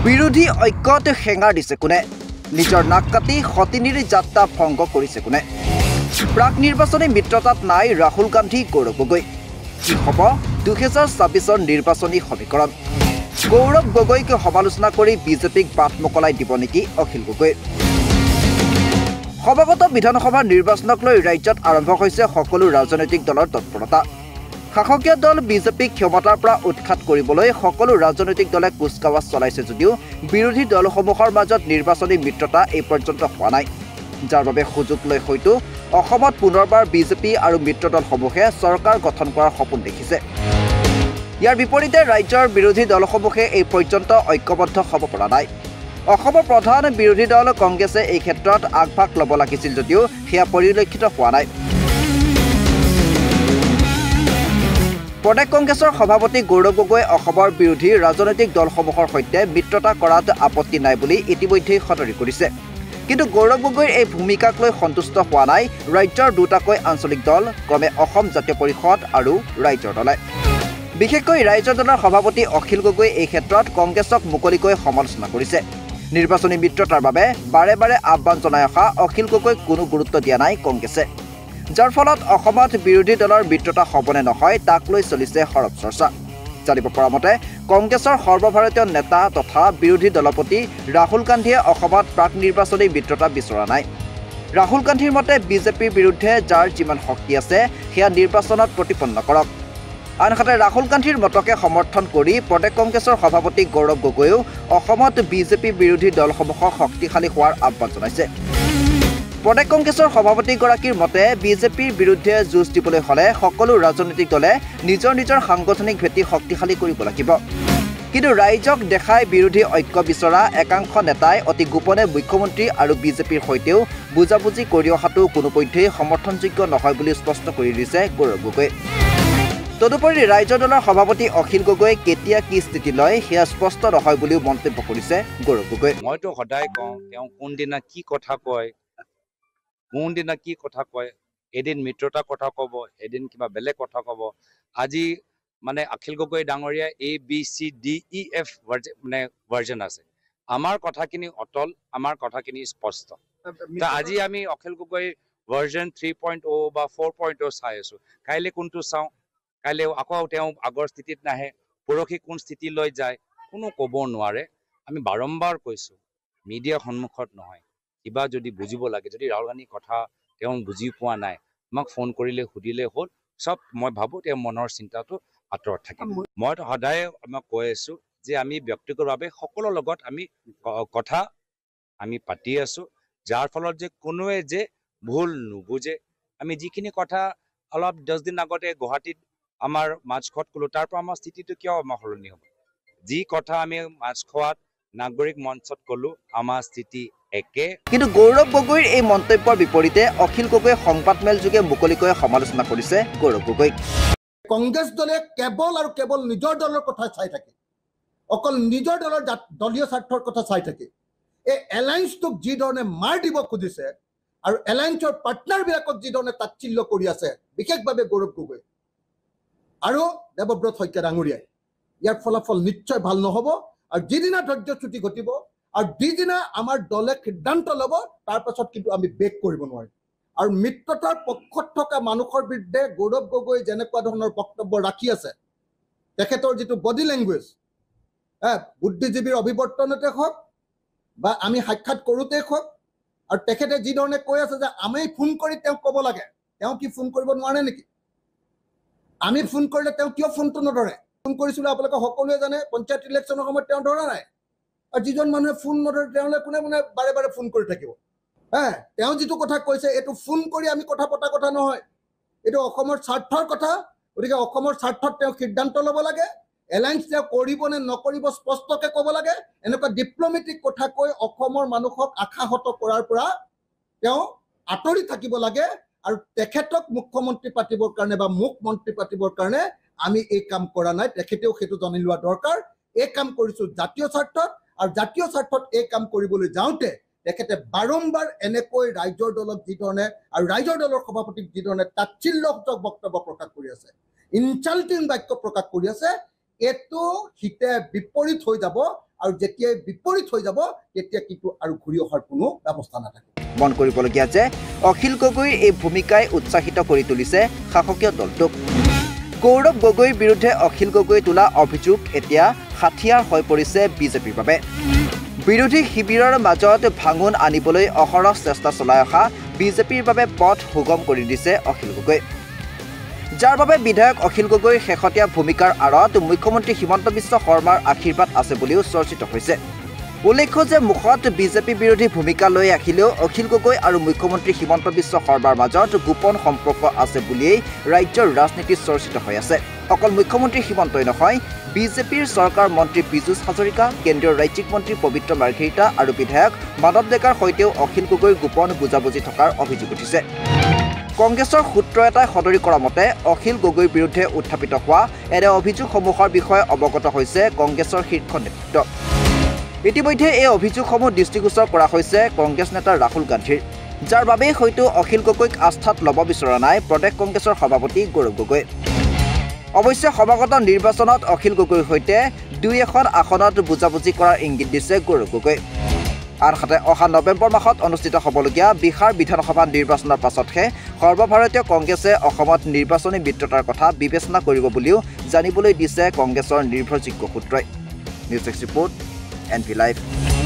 বিৰোধী ঐক্যত হেঙাৰ দিছে কোনে নিজৰ নাক কাটি সতিনীৰ যাত্ৰা ভংগ কৰিছে কোনে প্ৰাক নিৰ্বাচনী মিত্ৰতাত নাই ৰাহুল গান্ধী গৌৰৱ গগৈ কি হ'ব 2026 নিৰ্বাচনী সমীকৰণ গৌৰৱ গগৈক সমালোচনা কৰি বিজেপিক বাট মোকলাই দিব নেকি অখিল গগৈ সভাগত বিধানসভা নিৰ্বাচনক লৈ ৰাজ্যত আৰম্ভ হৈছে সকলো ৰাজনৈতিক দলৰ তৎপৰতা শাসকীয় দল বিজেপিক ক্ষমতাৰ পৰা উৎখাত কৰিবলৈ সকলো ৰাজনৈতিক দলে কুচকাৱাজ চলাইছে যদিও বিৰোধী দলসমূহৰ মাজত নিৰ্বাচনী মিত্ৰতা এই পৰ্যন্ত হোৱা নাই যাৰ বাবে সুযোগ লৈ হয়তো অসমত পুনৰবাৰ বিজেপি আৰু মিত্ৰ দলসমূহে চৰকাৰ গঠন কৰাৰ সপোন দেখিছে ইয়াৰ বিপৰীতে ৰাজ্যৰ বিৰোধী দলসমূহে এই পৰ্যন্ত ঐক্যবদ্ধ হ'ব পৰা নাই অসমৰ প্ৰধান বিৰোধী দল কংগ্ৰেছে এই ক্ষেত্ৰত আগভাগ ল'ব লাগিছিল যদিও সেয়া পৰিলক্ষিত হোৱা নাই প্ৰদেশ কংগ্ৰেছৰ সভাপতি গৌৰৱ গগৈ অসমৰ বিৰোধী ৰাজনৈতিক দলসমূহৰ সৈতে মিত্ৰতা কৰাত আপত্তি নাই বুলি ইতিমধ্যে সতৰি কৰিছে কিন্তু গৌৰৱ গগৈৰ এই ভূমিকাক লৈ সন্তুষ্ট হোৱা নাই ৰাজ্যৰ দুটাকৈ আঞ্চলিক দল ক্ৰমে অসম জাতীয় পৰিষদ আৰু ৰাইজৰ দলে বিশেষকৈ ৰাইজৰ দলৰ সভাপতি অখিল গগৈ এই ক্ষেত্ৰত কংগ্ৰেছক মুকলিকৈ সমালোচনা কৰিছে নিৰ্বাচনী মিত্ৰতাৰ বাবে বাৰে বাৰে আহ্বান জনাই অহা অখিল গগৈক কোনো গুৰুত্ব দিয়া নাই কংগ্ৰেছে যাৰ ফলত অসমত বিৰোধী দলৰ মিত্ৰতা হ'বনে নহয় তাক লৈ চলিছে সৰব চৰ্চা জানিব পৰা মতে কংগ্ৰেছৰ সৰ্বভাৰতীয় নেতা তথা বিৰোধী দলপতি ৰাহুল গান্ধীয়ে অসমত প্ৰাক নিৰ্বাচনী মিত্ৰতা বিচৰা নাই ৰাহুল গান্ধীৰ মতে বিজেপিৰ বিৰুদ্ধে যাৰ যিমান শক্তি আছে সেয়া নিৰ্বাচনত প্ৰতিপন্ন কৰক আনহাতে ৰাহুল গান্ধীৰ মতকে সমৰ্থন কৰি প্ৰদেশ কংগ্ৰেছৰ সভাপতি গৌৰৱ গগৈয়েও অসমত বিজেপি বিৰোধী দলসমূহক শক্তিশালী হোৱাৰ আহ্বান জনাইছে প্ৰদেশ কংগ্ৰেছৰ সভাপতিগৰাকীৰ মতে বিজেপিৰ বিৰুদ্ধে যুঁজ দিবলৈ হ'লে সকলো ৰাজনৈতিক দলে নিজৰ নিজৰ সাংগঠনিক ভেটি শক্তিশালী কৰিব লাগিব কিন্তু ৰাইজক দেখাই বিৰোধী ঐক্য বিচৰা একাংশ নেতাই অতি গোপনে মুখ্যমন্ত্ৰী আৰু বিজেপিৰ সৈতেও বুজাবুজি কৰি অহাটো কোনোপধ্যেই সমৰ্থনযোগ্য নহয় বুলি স্পষ্ট কৰি দিছে গৌৰৱ গগৈ তদুপৰি ৰাইজৰ দলৰ সভাপতি অখিল গগৈ কেতিয়া কি স্থিতি লয় সেয়া স্পষ্ট নহয় বুলিও মন্তব্য কৰিছে গৌৰৱ গগৈ মইতো সদায় কওঁ তেওঁ কোনদিনা কি কথা কয় এদিন মিত্ৰতা কথা ক'ব এদিন কিবা বেলেগ কথা ক'ব আজি মানে অখিল গগৈ ডাঙৰীয়া ABCDEF মানে ভাৰ্জন আছে আমাৰ কথাখিনি অটল আমাৰ কথাখিনি স্পষ্ট আজি আমি অখিল গগৈ ভাৰ্জন 3.0 বা 4.0 চাই আছো কাইলে কোনটো চাওঁ কাইলে আকৌ তেওঁ আগৰ স্থিতিত নাহে পৰহি কোন স্থিতিলৈ যায় কোনো ক'ব নোৱাৰে আমি বাৰম্বাৰ কৈছো মিডিয়া সন্মুখত নহয় কিবা যদি বুজিব লাগে যদি ৰাহুল গান্ধীৰ কথা তেওঁ বুজি পোৱা নাই আমাক ফোন কৰিলে সুধিলে হ'ল সব মই ভাবো তেওঁ মনৰ চিন্তাটো আঁতৰত থাকিব মইতো সদায় আমাক কৈ আছো যে আমি ব্যক্তিগতভাৱে সকলোৰ লগত আমি কথা আমি পাতি আছো যাৰ ফলত যে কোনোৱে যে ভুল নুবুজে আমি যিখিনি কথা অলপ 10 দিন আগতে গুৱাহাটীত আমাৰ মাছখোৱাত ক'লো তাৰ পৰা আমাৰ স্থিতিটো কিয় আমাৰ সলনি হ'ব যি কথা আমি মাছখোৱাত নাগৰিক মঞ্চত ক'লো আমাৰ স্থিতি একে কিন্তু গৌৰৱ গগৈৰ এই মন্তব্যৰ বিপৰীতে অখিল গগৈ সংবাদমেল যোগে মুকলিকৈ সমালোচনা কৰিছে গৌৰৱ গগৈক কংগ্ৰেছ দলে কেৱল আৰু কেৱল নিজৰ দলৰ কথা চাই থাকে অকল নিজৰ দলৰ দলীয় স্বাৰ্থৰ কথা চাই থাকে এই এলায়েন্সটোক যি ধৰণে মাৰ দিব খুজিছে আৰু এলায়েন্সৰ পাৰ্টনাৰবিলাকক যি ধৰণে তাচ্ছিল্য কৰি আছে বিশেষভাৱে গৌৰৱ গগৈ আৰু দেৱব্ৰত শইকীয়া ডাঙৰীয়াই ইয়াৰ ফলাফল নিশ্চয় ভাল নহ'ব আৰু যিদিনা ধৈৰ্যচ্যুতি ঘটিব আৰু যিদিনা আমাৰ দলে সিদ্ধান্ত ল'ব তাৰ পাছত কিন্তু আমি বেক কৰিব নোৱাৰিম আৰু মিত্ৰতাৰ পক্ষত থকা মানুহৰ বিৰুদ্ধে গৌৰৱ গগৈ যেনেকুৱা ধৰণৰ বক্তব্য ৰাখি আছে তেখেতৰ যিটো বডি লেংগুৱেজ বুদ্ধিজীৱীৰ অভিৱৰ্তনতে হওক বা আমি সাক্ষাৎ কৰোঁতেই হওক আৰু তেখেতে যি ধৰণে কৈ আছে যে আমি ফোন কৰি তেওঁক ক'ব লাগে তেওঁ কি ফোন কৰিব নোৱাৰে নেকি আমি ফোন কৰিলে তেওঁ কিয় ফোনটো নধৰে ফোন কৰিছিলোঁ আপোনালোকে সকলোৱে জানে পঞ্চায়ত ইলেকশ্যনৰ সময়ত তেওঁ ধৰা নাই আৰু যিজন মানুহে ফোন নধৰে তেওঁলৈ কোনে বাৰে বাৰে ফোন কৰি থাকিব তেওঁ যিটো কথা কৈছে এইটো ফোন কৰি আমি কথা পতা কথা নহয় এইটো অসমৰ স্বাৰ্থৰ কথা গতিকে অসমৰ স্বাৰ্থত তেওঁ সিদ্ধান্ত ল'ব লাগে এলায়েন্স তেওঁ কৰিব নে নকৰিব স্পষ্টকৈ ক'ব লাগে এনেকুৱা ডিপ্ল'মেটিক কথা কৈ অসমৰ মানুহক আশাহত কৰাৰ পৰা তেওঁ আঁতৰি থাকিব লাগে আৰু তেখেতক মুখ্যমন্ত্ৰী পাতিবৰ কাৰণে বা মুখ্যমন্ত্ৰী পাতিবৰ কাৰণে আমি এই কাম কৰা নাই তেখেতেও সেইটো জানি লোৱা দৰকাৰ এই কাম কৰিছোঁ জাতীয় স্বাৰ্থত আৰু জাতীয় স্বাৰ্থত এই কাম কৰিবলৈ যাওঁতে তেখেতে বাৰম্বাৰ এনেকৈ ৰাইজৰ দলক যি ধৰণে আৰু ৰাইজৰ দলৰ সভাপতিক যি ধৰণে তাচ্ছিল্যসূচক বক্তব্য প্ৰকাশ কৰি আছে ইনচাল্টিং বাক্য প্ৰকাশ কৰি আছে এইটো হিতে বিপৰীত হৈ যাব আৰু যেতিয়াই বিপৰীত হৈ যাব তেতিয়া কিন্তু আৰু ঘূৰি অহাৰ কোনো ব্যৱস্থা নাথাকে মন কৰিবলগীয়া যে অখিল গগৈৰ এই ভূমিকাই উৎসাহিত কৰি তুলিছে শাসকীয় দলটোক গৌৰৱ গগৈৰ বিৰুদ্ধে অখিল গগৈ তোলা অভিযোগ এতিয়া হাথিয়াৰ হৈ পৰিছে বিজেপিৰ বাবে বিৰোধী শিবিৰৰ মাজত ভাঙোন আনিবলৈ অহৰহ চেষ্টা চলাই অহা বিজেপিৰ বাবে পথ সুগম কৰি দিছে অখিল গগৈ যাৰ বাবে বিধায়ক অখিল গগৈৰ শেহতীয়া ভূমিকাৰ আঁৰত মুখ্যমন্ত্ৰী হিমন্ত বিশ্ব শৰ্মাৰ আশীৰ্বাদ আছে বুলিও চৰ্চিত হৈছে উল্লেখ্য যে মুখত বিজেপি বিৰোধী ভূমিকা লৈ আহিলেও অখিল গগৈ আৰু মুখ্যমন্ত্ৰী হিমন্ত বিশ্ব শৰ্মাৰ মাজত গোপন সম্পৰ্ক আছে বুলিয়েই ৰাজ্যৰ ৰাজনীতিত চৰ্চিত হৈ আছে অকল মুখ্যমন্ত্ৰী হিমন্তই নহয় বিজেপিৰ চৰকাৰ মন্ত্ৰী পীযুষ হাজৰিকা কেন্দ্ৰীয় ৰাজ্যিক মন্ত্ৰী পবিত্ৰ মাৰ্ঘেৰিটা আৰু বিধায়ক মাধৱ ডেকাৰ সৈতেও অখিল গগৈৰ গোপন বুজাবুজি থকাৰ অভিযোগ উঠিছে কংগ্ৰেছৰ সূত্ৰ এটাই সদৰি কৰা মতে অখিল গগৈৰ বিৰুদ্ধে উত্থাপিত হোৱা এনে অভিযোগসমূহৰ বিষয়ে অৱগত হৈছে কংগ্ৰেছৰ শীৰ্ষ নেতৃত্ব ইতিমধ্যে এই অভিযোগসমূহ দৃষ্টিগোচৰ কৰা হৈছে কংগ্ৰেছ নেতা ৰাহুল গান্ধীৰ যাৰ বাবেই হয়তো অখিল গগৈক আস্থাত ল'ব বিচৰা নাই প্ৰদেশ কংগ্ৰেছৰ সভাপতি গৌৰৱ গগৈ অৱশ্যে সমাগত নিৰ্বাচনত অখিল গগৈৰ সৈতে দুই এখন আসনত বুজাবুজি কৰাৰ ইংগিত দিছে গৌৰৱ গগৈ আনহাতে অহা নৱেম্বৰ মাহত অনুষ্ঠিত হ'বলগীয়া বিহাৰ বিধানসভা নিৰ্বাচনৰ পাছতহে সৰ্বভাৰতীয় কংগ্ৰেছে অসমত নিৰ্বাচনী মিত্ৰতাৰ কথা বিবেচনা কৰিব বুলিও জানিবলৈ দিছে কংগ্ৰেছৰ নিৰ্ভৰযোগ্য সূত্ৰই news desk report NV Live